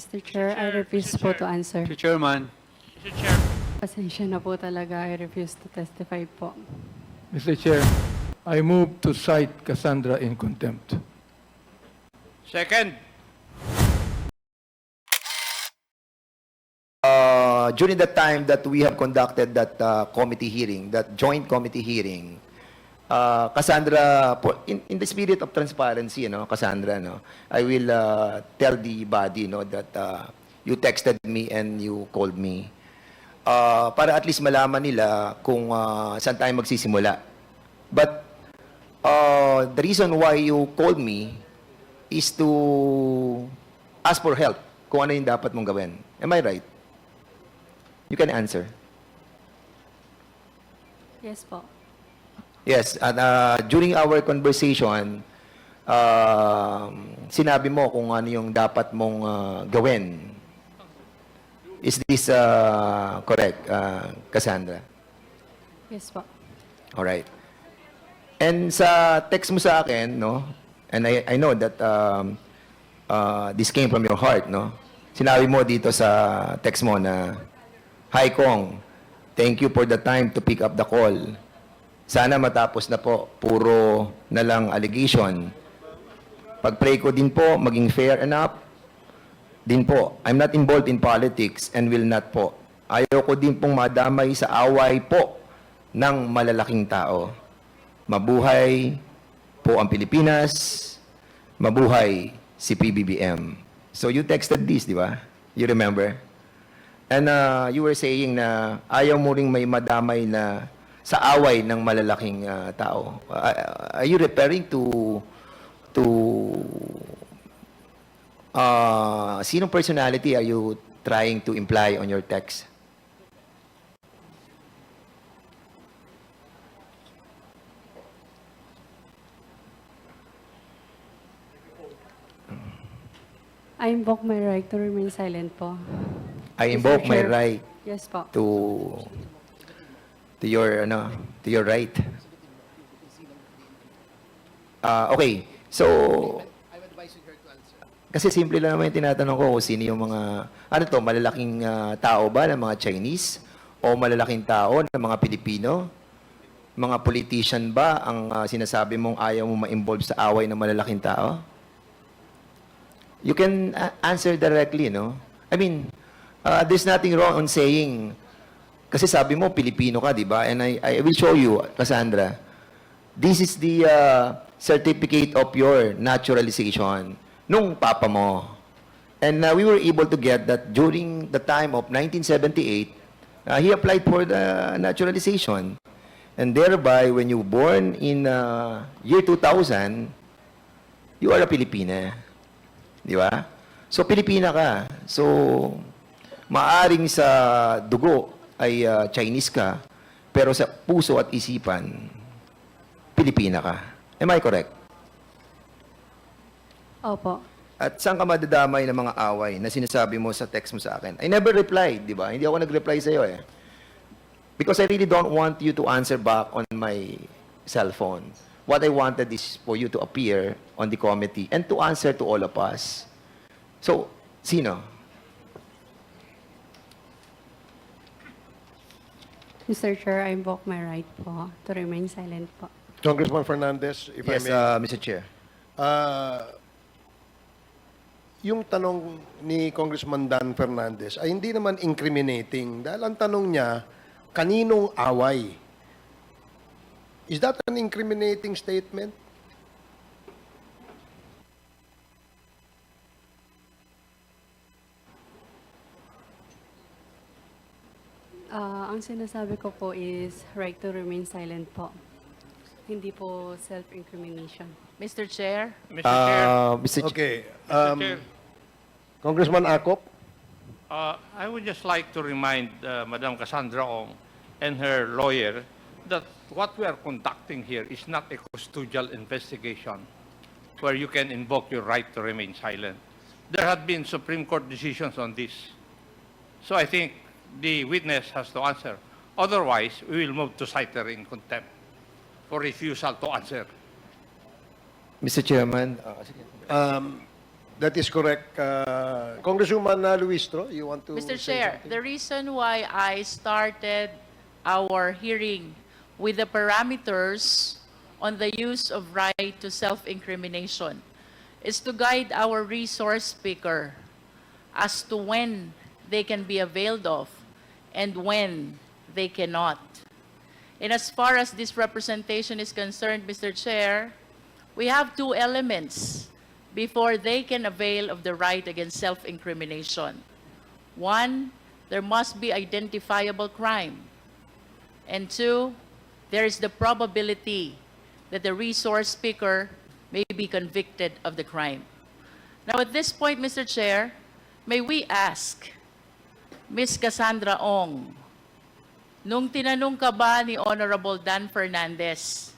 Mr. Chair, I refuse Mr. po Chair. to answer. Mr. Chairman, Mr. Chair, Pasensya na po talaga. I refuse to testify po. Mr. Chair, I move to cite Cassandra in contempt. second. During the time that we have conducted that committee hearing, that joint committee hearing, Cassandra, in the spirit of transparency, Cassandra, I will tell the body, that you texted me and you called me para at least malaman nila kung saan tayo magsisimula. But the reason why you called me is to ask for help kung ano yung dapat mong gawin. Am I right? You can answer. Yes po. Yes, and during our conversation, sinabi mo kung ano yung dapat mong gawin. Is this correct, Cassandra? Yes po. Alright. And sa text mo sa akin, and I know that this came from your heart, sinabi mo dito sa text mo na, Hi Kong, thank you for the time to pick up the call. Sana matapos na po, puro na lang allegation. Pag-pray ko din po, maging fair enough. Din po, I'm not involved in politics and will not po. Ayaw ko din pong madamay sa away po ng malalaking tao. Mabuhay po ang Pilipinas, mabuhay si PBBM. So you texted this, di ba? You remember? And you were saying na ayaw mo ring may madamay na sa away ng malalaking tao. Are you referring to sinong personality are you trying to imply on your text? I invoke my right to remain silent po. I Mr. invoke my Chair. right Yes po. to your right. Okay. So kasi simple lang naman yung tinatanong ko kung sino yung mga malalaking tao ba ng mga Chinese o malalaking tao ng mga Pilipino? Mga politician ba ang sinasabi mong ayaw mo ma-involve sa away ng malalaking tao? You can answer directly, I mean, there's nothing wrong on saying, kasi sabi mo, Pilipino ka, di ba? And I will show you, Cassandra. This is the certificate of your naturalization nung papa mo. And we were able to get that during the time of 1978, he applied for the naturalization. And thereby, when you born in year 2000, you are a Pilipina. Di ba? So, Pilipina ka. So, maaring sa dugo ay Chinese ka, pero sa puso at isipan, Pilipina ka. Am I correct? Opo. At saan ka madadamay ng mga away na sinasabi mo sa text mo sa akin? I never replied, di ba? Hindi ako nag-reply sa'yo eh. Because I really don't want you to answer back on my cell phone. What I wanted is for you to appear on the committee and to answer to all of us. So, sino? Mr. Chair, I invoke my right po to remain silent po. Congressman Fernandez, if Yes, I may. Mr. Chair. Yung tanong ni Congressman Dan Fernandez ay hindi naman incriminating dahil ang tanong niya, kaninong away? Is that an incriminating statement? Ang sinasabi ko po is right to remain silent po. Hindi po self-incrimination. Mr. Chair, Mr. Chair, Mr. Chair. Okay. Mr. Chair, Congressman Acop? I would just like to remind Madam Cassandra Ong and her lawyer that what we are conducting here is not a custodial investigation where you can invoke your right to remain silent. There have been Supreme Court decisions on this. So I think the witness has to answer. Otherwise, we will move to cite her in contempt for refusal to answer. Mr. Chairman, That is correct. Congresswoman Luistro, you want to Mr. say Chair, something? the reason why I started our hearing with the parameters on the use of right to self-incrimination is to guide our resource speaker as to when they can be availed of and when they cannot. And as far as this representation is concerned, Mr. Chair, we have two elements before they can avail of the right against self-incrimination. One, there must be identifiable crime. And two, there is the probability that the resource speaker may be convicted of the crime. Now at this point, Mr. Chair, may we ask Ms. Cassandra Ong, nung tinanong ka ba ni Honorable Dan Fernandez,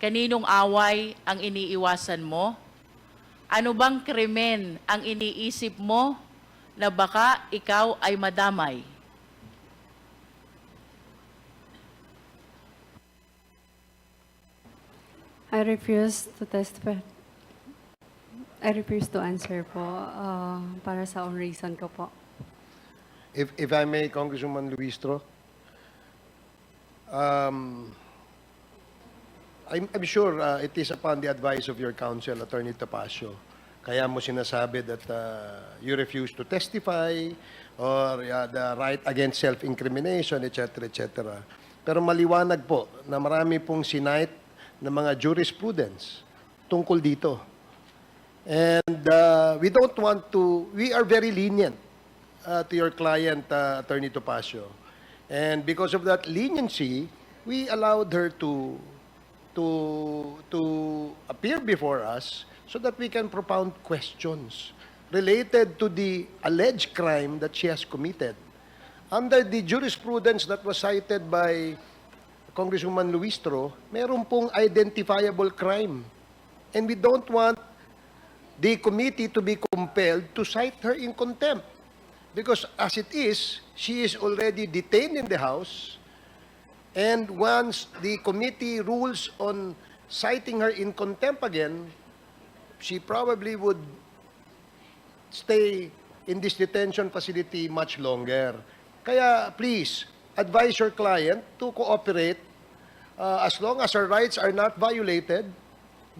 kaninong away ang iniiwasan mo? Ano bang krimen ang iniisip mo na baka ikaw ay madamay? I refuse to testify. I refuse to answer po para sa own reason ko po. If I may, Congresswoman Luistro, I'm sure it is upon the advice of your counsel, Attorney Topacio. Kaya mo sinasabi that you refuse to testify or the right against self-incrimination, etc., etc. Pero maliwanag po na marami pong sinight na mga jurisprudence tungkol dito. And we don't want to, we are very lenient to your client, Attorney Topacio. And because of that leniency, we allowed her to appear before us so that we can propound questions related to the alleged crime that she has committed. Under the jurisprudence that was cited by Congresswoman Luistro, meron pong identifiable crime. And we don't want the committee to be compelled to cite her in contempt. Because as it is, she is already detained in the House. And once the committee rules on citing her in contempt again, she probably would stay in this detention facility much longer. Kaya please, advise your client to cooperate. As long as her rights are not violated,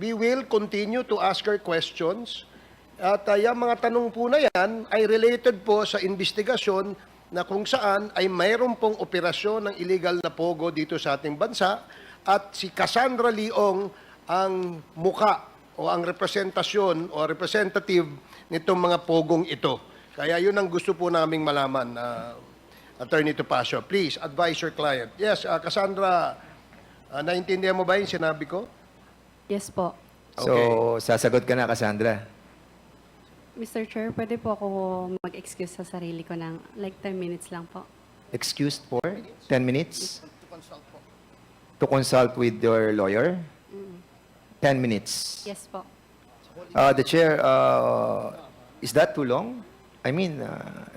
we will continue to ask her questions. At yung mga tanong po na yan ay related po sa investigasyon na kung saan ay mayroon pong operasyon ng illegal na pogo dito sa ating bansa at si Cassandra Leong ang muka o ang representasyon o representative nitong mga pogong ito. Kaya yun ang gusto po naming malaman, Attorney Topacio. Please, advise your client. Yes, Cassandra, naintindihan mo ba yung sinabi ko? Yes po. So, sasagot ka na, Cassandra. Mr. Chair, pwede po ako mag-excuse sa sarili ko ng like 10 minutes lang po. Excused for 10 minutes? To consult with your lawyer? 10 minutes. Yes po. The chair, is that too long? I mean,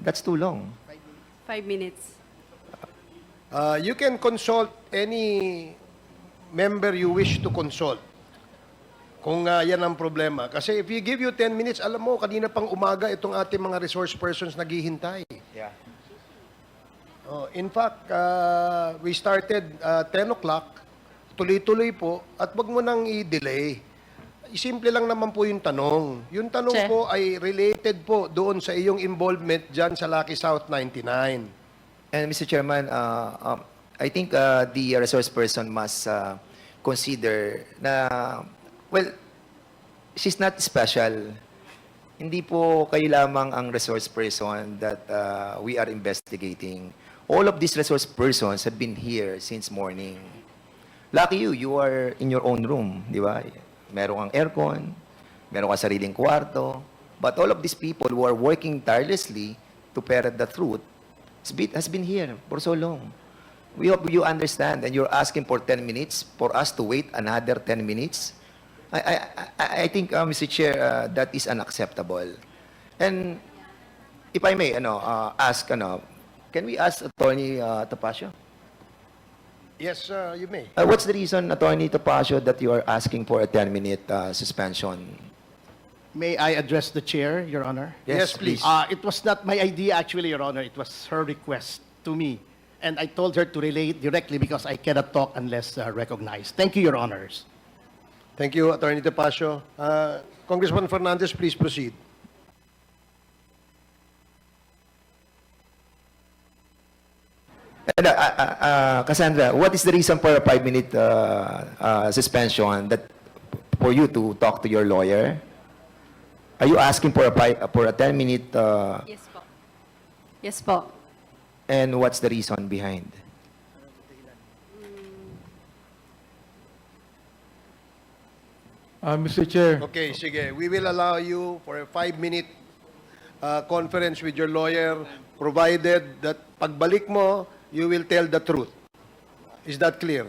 that's too long. 5 minutes. You can consult any member you wish to consult. Kung yan ang problema. Kasi if you give you 10 minutes, alam mo, kanina pang umaga itong ating mga resource persons naghihintay. Yeah. In fact, we started 10 o'clock, tuloy-tuloy po, at wag mo nang i-delay. Simple lang naman po yung tanong. Yung tanong Che. po ay related po doon sa iyong involvement dyan sa Lucky South 99. And Mr. Chairman, I think the resource person must consider na, well, she's not special. Hindi po kayo lamang ang resource person that we are investigating. All of these resource persons have been here since morning. Lucky you, you are in your own room, di ba? Meron kang aircon, meron kang sariling kwarto. But all of these people who are working tirelessly to ferret the truth has been here for so long. We hope you understand and you're asking for 10 minutes for us to wait another 10 minutes. I think, Mr. Chair, that is unacceptable. And if I may, ask, can we ask Attorney Topacio? Yes, you may. What's the reason, Attorney Topacio, that you are asking for a 10-minute suspension? May I address the chair, Your Honor? Yes, please. It was not my idea, actually, Your Honor. It was her request to me. And I told her to relay it directly because I cannot talk unless recognized. Thank you, Your Honors. Thank you, Attorney Tepacio. Congressman Fernandez, please proceed. And, Cassandra, what is the reason for a 5-minute suspension that for you to talk to your lawyer? Are you asking for a 10-minute? Yes po. Yes po. And what's the reason behind? Mr. Chair, Okay, sige. We will allow you for a 5-minute conference with your lawyer, provided that pagbalik mo, you will tell the truth. Is that clear?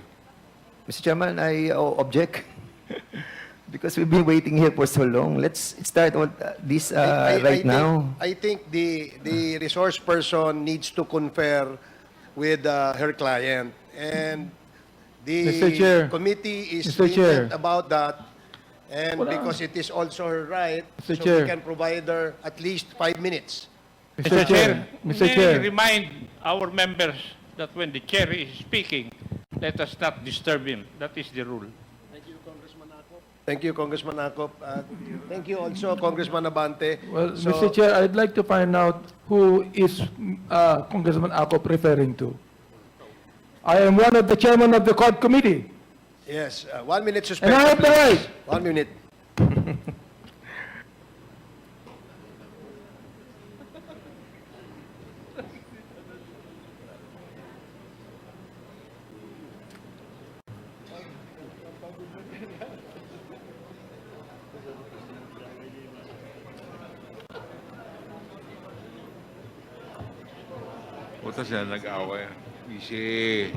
Mr. Chairman, I object because we've been waiting here for so long. Let's start with this right now. I think the resource person needs to confer with her client. And Mr. Chair. the committee is Mr. Chair. lenient about that. And Wala. because it is also her right, Mr. so Chair. we can provide her at least 5 minutes. Mr. Chair, Mr. may Chair, remind our members that when the chair is speaking, let us not disturb him. That is the rule. Thank you, Congressman Akop. Thank you also, Congressman Abante. well, So- Mr. Chair, I'd like to find out who is Congressman Akop referring to. I am one of the chairman of the court committee. Yes, 1 minute And suspension. I have the please. right. 1 minute. Buta sila nag-away. Easy.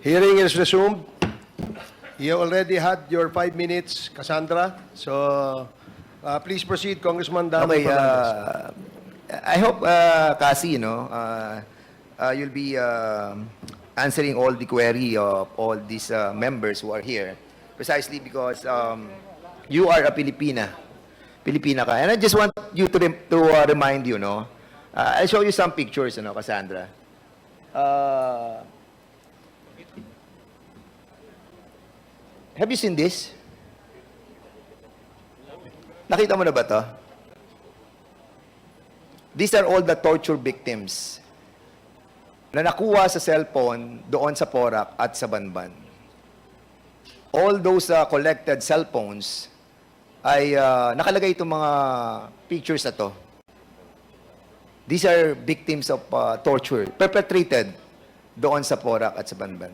Hearing is resumed. You already had your 5 minutes, Cassandra. So, please proceed, Congressman Dan Okay, Fernandez. I hope, Cassie, you'll be answering all the query of all these members who are here, precisely because you are a Filipina ka. And I just want you to remind you, I'll show you some pictures, Cassandra. Have you seen this? Nakita mo na ba to? These are all the torture victims na nakuha sa cellphone doon sa Porac at sa Banban. All those collected cellphones ay nakalagay itong mga pictures na to. These are victims of torture perpetrated doon sa Porac at sa Banban.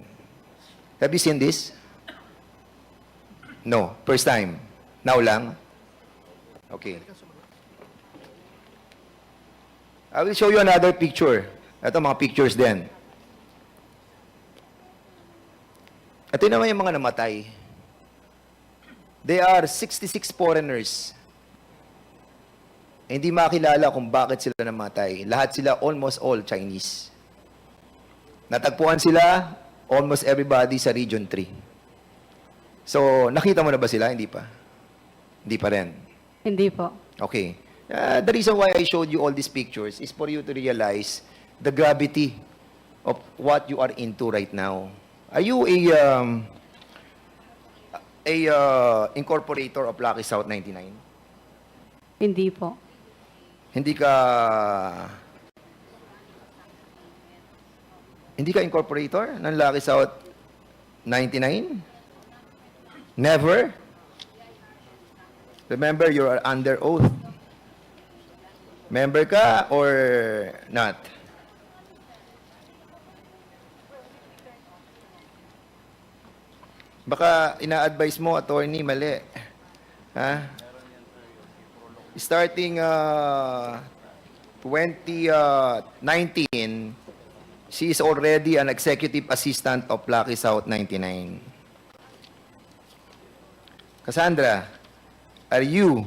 Have you seen this? No. First time. Now lang? Okay. I will show you another picture. Ito mga pictures din. Ito naman yung mga namatay. They are 66 foreigners. Hindi makilala kung bakit sila namatay. Lahat sila, almost all Chinese. Natagpuan sila, almost everybody sa Region 3. So, nakita mo na ba sila? Hindi pa? Hindi pa rin. Hindi po. Okay. The reason why I showed you all these pictures is for you to realize the gravity of what you are into right now. Are you a incorporator of Lucky South 99? Hindi po. Hindi ka Hindi ka incorporator ng Lucky South 99? Never? Remember, you are under oath. Member ka or not? Baka ina-advise mo, attorney, mali. Ha? Starting 2019, she is already an executive assistant of Lucky South 99. Cassandra, are you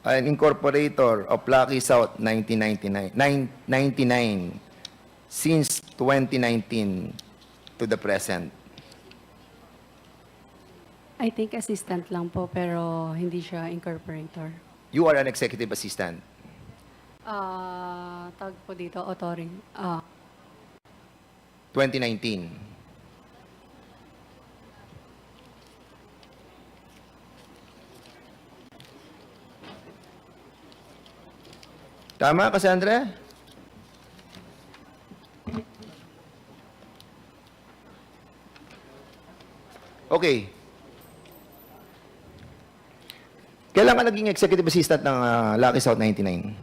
an incorporator of Lucky South 1999 since 2019 to the present? I think assistant lang po, pero hindi siya incorporator. You are an executive assistant. Tawag po dito, authoring. 2019. Tama, Cassandra? Okay. Kailan ka naging executive assistant ng Lucky South 99?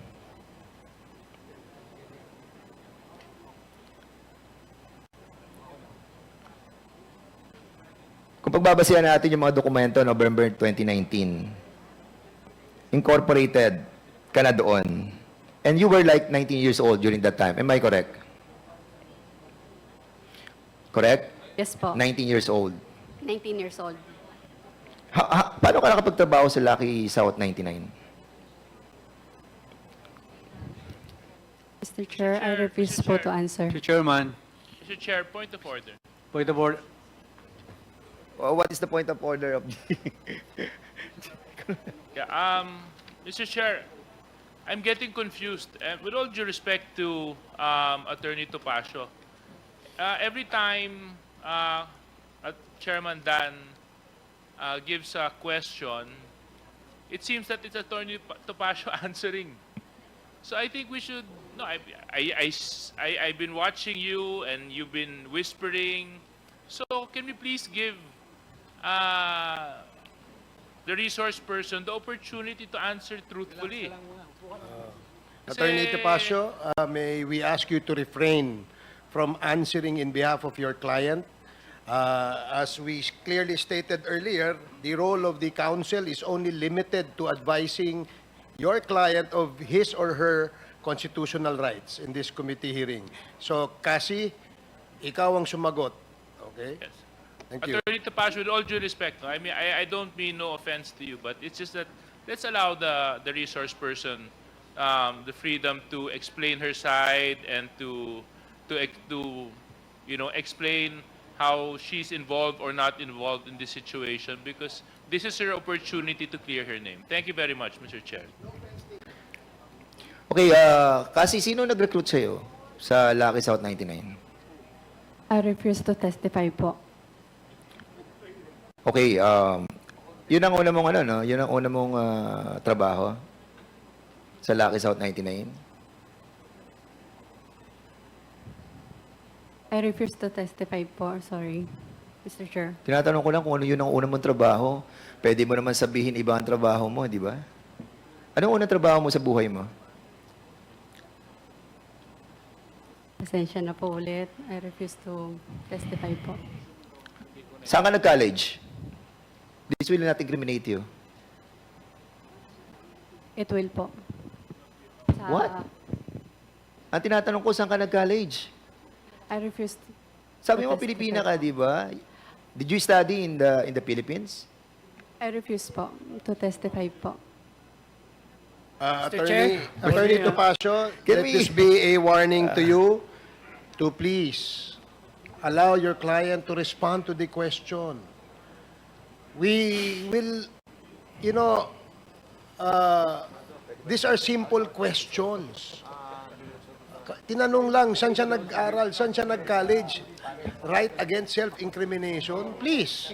Kung pagbabasihan natin yung mga dokumento, November 2019, incorporated ka na doon. And you were like 19 years old during that time. Am I correct? Correct? Yes po, 19 years old. 19 years old. Paano ka nakapagtrabaho sa Lucky South 99? Mr. Chair, I refuse po to answer. Mr. Chairman, Mr. Chair, point of order. point of order. What is the point of order of Yeah, Mr. Chair, I'm getting confused. With all due respect to Attorney Topacio, every time Chairman Dan gives a question, it seems that it's Attorney Topacio answering. So I think we should. No, I've been watching you, and you've been whispering. So can we please give the resource person the opportunity to answer truthfully? Attorney Kasi- Topacio, may we ask you to refrain from answering in behalf of your client? As we clearly stated earlier, the role of the counsel is only limited to advising your client of his or her constitutional rights in this committee hearing. So, Cassie, ikaw ang sumagot. Okay? Yes. Thank you. Attorney Topacio, with all due respect, no, I mean, I don't mean no offense to you, but it's just that let's allow the resource person the freedom to explain her side and to explain how she's involved or not involved in this situation, because this is her opportunity to clear her name. Thank you very much, Mr. Chair. Okay, kasi sino nag-recruit sa'yo sa Lucky South 99? I refuse to testify po. Okay, yun ang una mong yun ang una mong trabaho sa Lucky South 99? I refuse to testify po. Sorry, Mr. Chair. Tinatanong ko lang kung ano yun ang una mong trabaho. Pwede mo naman sabihin iba ang trabaho mo, di ba? Anong unang trabaho mo sa buhay mo? Pasensya na po ulit. I refuse to testify po. Saan ka nag-college? This will not incriminate you. It will po. Sa- What? Ang tinatanong ko, saan ka nag-college? I refuse to Sabi mo, testify Pilipina po. ka, di ba? Did you study in the Philippines? I refuse po to testify po. Attorney Topacio, Can let we- this be a warning to you to please allow your client to respond to the question. We will, these are simple questions. Tinanong lang, saan siya nag-aral, saan siya nag-college? Right against self-incrimination? Please.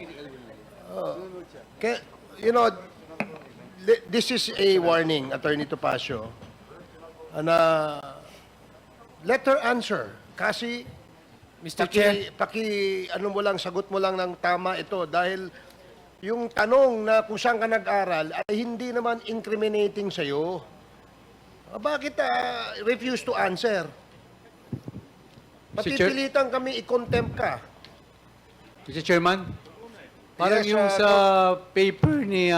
This is a warning, Attorney Topacio. Na let her answer. Kasi Mr. Chair. Ano mo lang, sagot mo lang ng tama ito dahil yung tanong na kung saan ka nag-aral ay hindi naman incriminating sa'yo. Bakit refuse to answer? Mr. Chair. Patipilitan kami i-contempt ka. Mr. Chairman, parang Yes, yung sa paper ni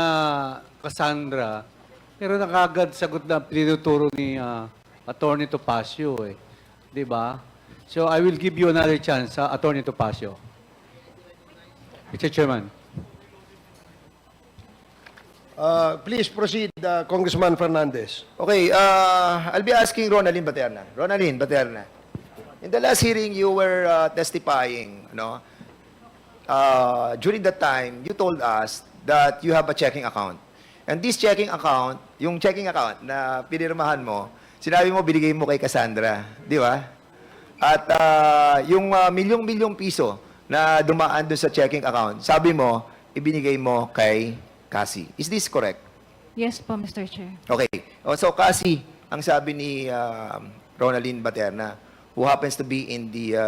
Cassandra, pero nakagad sagot na tinuturo ni Attorney Topacio eh. Di ba? So I will give you another chance, Attorney Topacio. Mr. Chairman. Please proceed, Congressman Fernandez. Okay, I'll be asking Ronaldin Baterna. Ronaldin Baterna, in the last hearing, you were testifying, no? During that time, you told us that you have a checking account. And this checking account, yung checking account na pinirmahan mo, sinabi mo binigay mo kay Cassandra, di ba? At yung milyong-milyong piso na dumaan doon sa checking account, sabi mo, ibinigay mo kay Cassie. Is this correct? Yes po, Mr. Chair. Okay. So, Cassie, ang sabi ni Ronaldin Baterna, who happens to be in the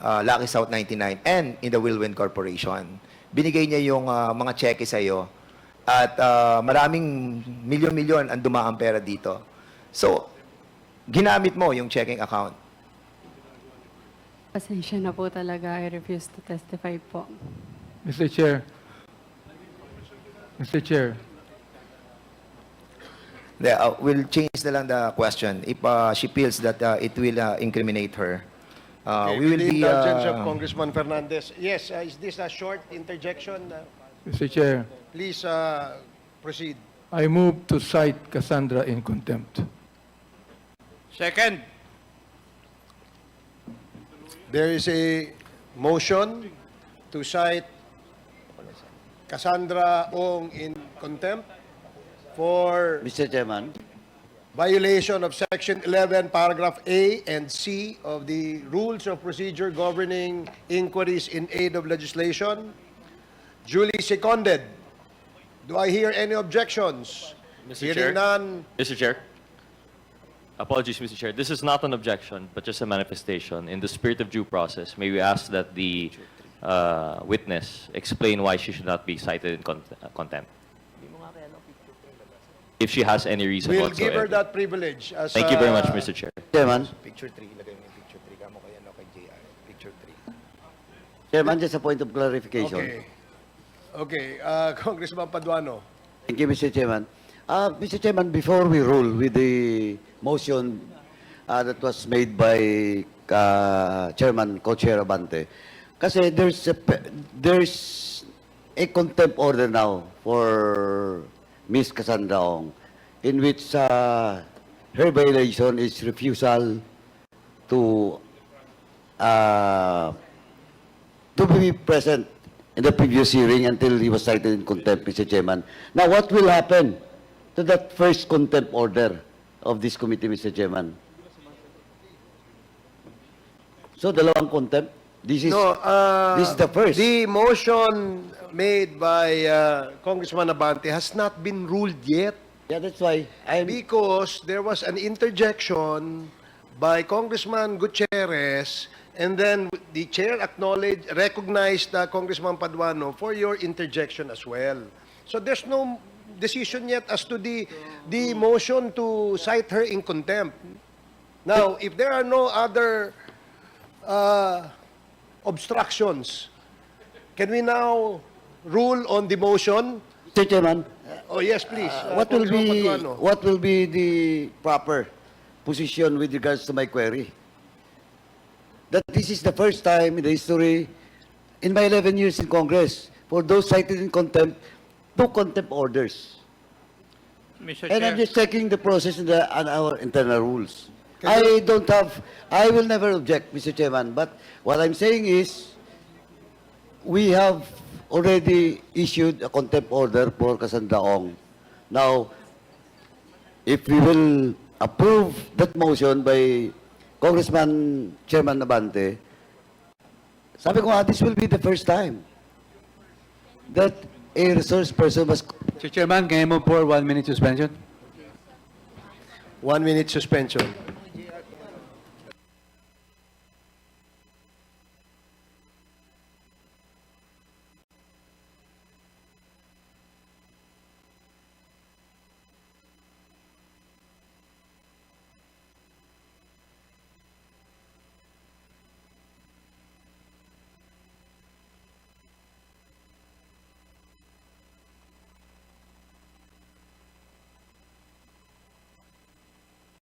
Lucky South 99 and in the Wilwin Corporation, binigay niya yung mga cheque sa iyo at maraming milyon-milyon ang dumaang pera dito. So, ginamit mo yung checking account. Pasensya na po talaga. I refuse to testify po. Mr. Chair. Mr. Chair. We'll change na lang the question. If she feels that it will incriminate her, we will With the be... indulgence of Congressman Fernandez. Yes, is this a short interjection? Mr. Chair, Please proceed. I move to cite Cassandra in contempt. Second, There is a motion to cite Cassandra Ong in contempt for Mr. Chairman, violation of Section 11, Paragraph A and C of the Rules of Procedure governing inquiries in aid of legislation. Duly seconded. Do I hear any objections? Mr. Hearing Chair. none. Mr. Chair. Apologies, Mr. Chair. This is not an objection, but just a manifestation. In the spirit of due process, may we ask that the witness explain why she should not be cited in contempt? If she has any reason We'll whatsoever. give her that privilege. As, Thank you very much, Mr. Chair. Chairman, Picture 3, ilagay mo yung picture 3. Kamo kay, kay JR. Picture 3. Chairman, just a point of clarification. Okay. Okay. Congressman Paduano. Thank you, Mr. Chairman. Mr. Chairman, before we rule with the motion that was made by Chairman Co-Chair Abante, kasi there's a contempt order now for Ms. Cassandra Ong, in which her violation is refusal to be present in the previous hearing until he was cited in contempt, Mr. Chairman. Now, what will happen to that first contempt order of this committee, Mr. Chairman? So, dalawang contempt? This is the first. The motion made by Congressman Abante has not been ruled yet Yeah, that's why because there was an interjection by Congressman Gutierrez, and then the chair recognized Congressman Paduano for your interjection as well. So there's no decision yet as to the motion to cite her in contempt. Now, if there are no other obstructions, can we now rule on the motion? Mr. Chairman, Oh, yes, please. what will Congressman Paduano. be the proper position with regards to my query? That this is the first time in the history, in my 11 years in Congress, for those cited in contempt, 2 contempt orders. Mr. And I'm Chair. just checking the process on our internal rules. I will never object, Mr. Chairman, but what I'm saying is, we have already issued a contempt order for Cassandra Ong. Now, if we will approve that motion by Congressman Chairman Abante, sabi ko nga, this will be the first time that a resource person was... Mr. Chairman, can I move for 1 minute suspension? 1 minute suspension.